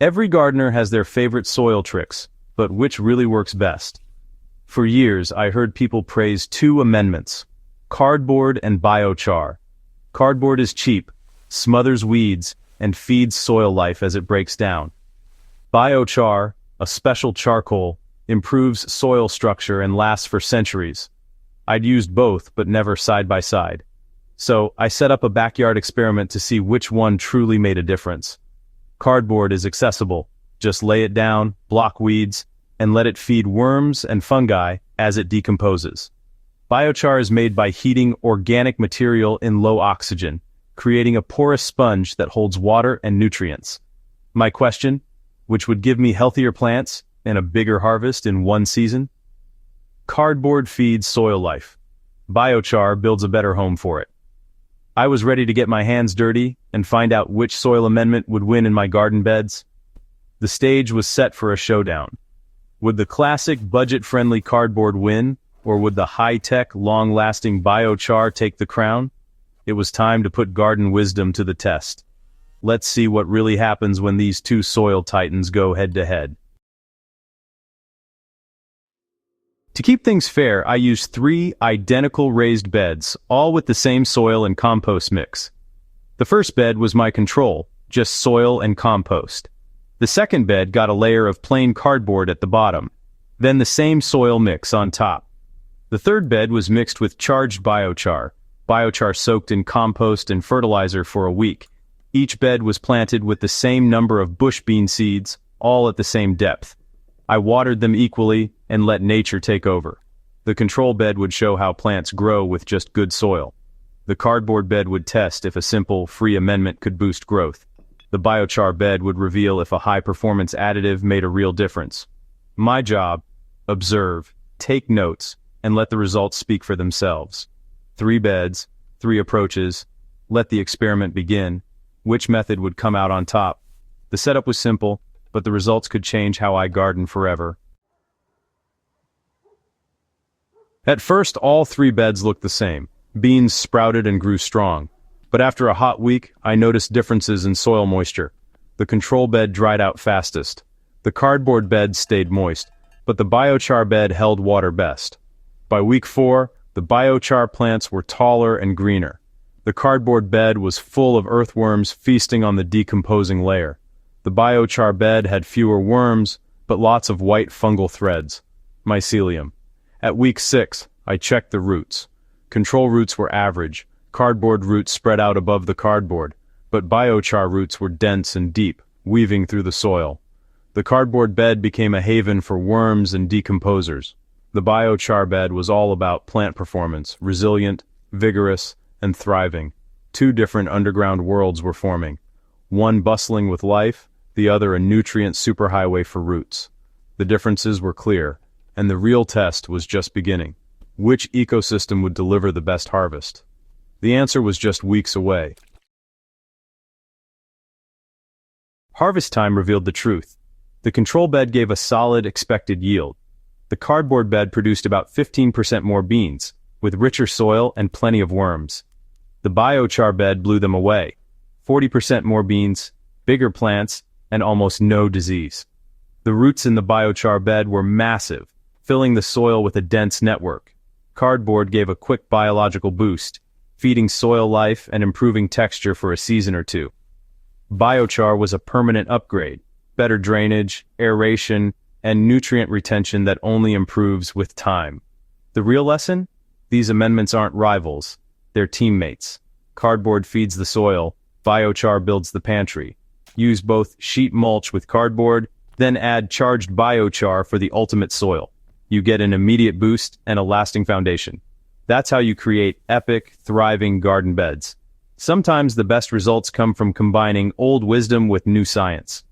Every gardener has their favorite soil tricks, but which really works best? For years, I heard people praise two amendments: cardboard and biochar. Cardboard is cheap, smothers weeds, and feeds soil life as it breaks down. Biochar, a special charcoal, improves soil structure and lasts for centuries. I'd used both, but never side by side. So, I set up a backyard experiment to see which one truly made a difference. Cardboard is accessible. Just lay it down, block weeds, and let it feed worms and fungi as it decomposes. Biochar is made by heating organic material in low oxygen, creating a porous sponge that holds water and nutrients. My question: which would give me healthier plants and a bigger harvest in one season? Cardboard feeds soil life. Biochar builds a better home for it. I was ready to get my hands dirty and find out which soil amendment would win in my garden beds. The stage was set for a showdown. Would the classic budget-friendly cardboard win, or would the high-tech, long-lasting biochar take the crown? It was time to put garden wisdom to the test. Let's see what really happens when these two soil titans go head-to-head. To keep things fair, I used 3 identical raised beds, all with the same soil and compost mix. The first bed was my control, just soil and compost. The second bed got a layer of plain cardboard at the bottom, then the same soil mix on top. The third bed was mixed with charged biochar, biochar soaked in compost and fertilizer for a week. Each bed was planted with the same number of bush bean seeds, all at the same depth. I watered them equally and let nature take over. The control bed would show how plants grow with just good soil. The cardboard bed would test if a simple, free amendment could boost growth. The biochar bed would reveal if a high-performance additive made a real difference. My job: observe, take notes, and let the results speak for themselves. 3 beds, 3 approaches. Let the experiment begin. Which method would come out on top? The setup was simple, but the results could change how I garden forever. At first, all 3 beds looked the same. Beans sprouted and grew strong. But after a hot week, I noticed differences in soil moisture. The control bed dried out fastest. The cardboard bed stayed moist, but the biochar bed held water best. By week 4, the biochar plants were taller and greener. The cardboard bed was full of earthworms feasting on the decomposing layer. The biochar bed had fewer worms, but lots of white fungal threads, mycelium. At week 6, I checked the roots. Control roots were average. Cardboard roots spread out above the cardboard, but biochar roots were dense and deep, weaving through the soil. The cardboard bed became a haven for worms and decomposers. The biochar bed was all about plant performance, resilient, vigorous, and thriving. 2 different underground worlds were forming. One bustling with life, the other a nutrient superhighway for roots. The differences were clear, and the real test was just beginning. Which ecosystem would deliver the best harvest? The answer was just weeks away. Harvest time revealed the truth. The control bed gave a solid expected yield. The cardboard bed produced about 15% more beans, with richer soil and plenty of worms. The biochar bed blew them away. 40% more beans, bigger plants, and almost no disease. The roots in the biochar bed were massive, filling the soil with a dense network. Cardboard gave a quick biological boost, feeding soil life and improving texture for a season or 2. Biochar was a permanent upgrade, better drainage, aeration, and nutrient retention that only improves with time. The real lesson? These amendments aren't rivals, they're teammates. Cardboard feeds the soil, biochar builds the pantry. Use both sheet mulch with cardboard, then add charged biochar for the ultimate soil. You get an immediate boost and a lasting foundation. That's how you create epic, thriving garden beds. Sometimes the best results come from combining old wisdom with new science.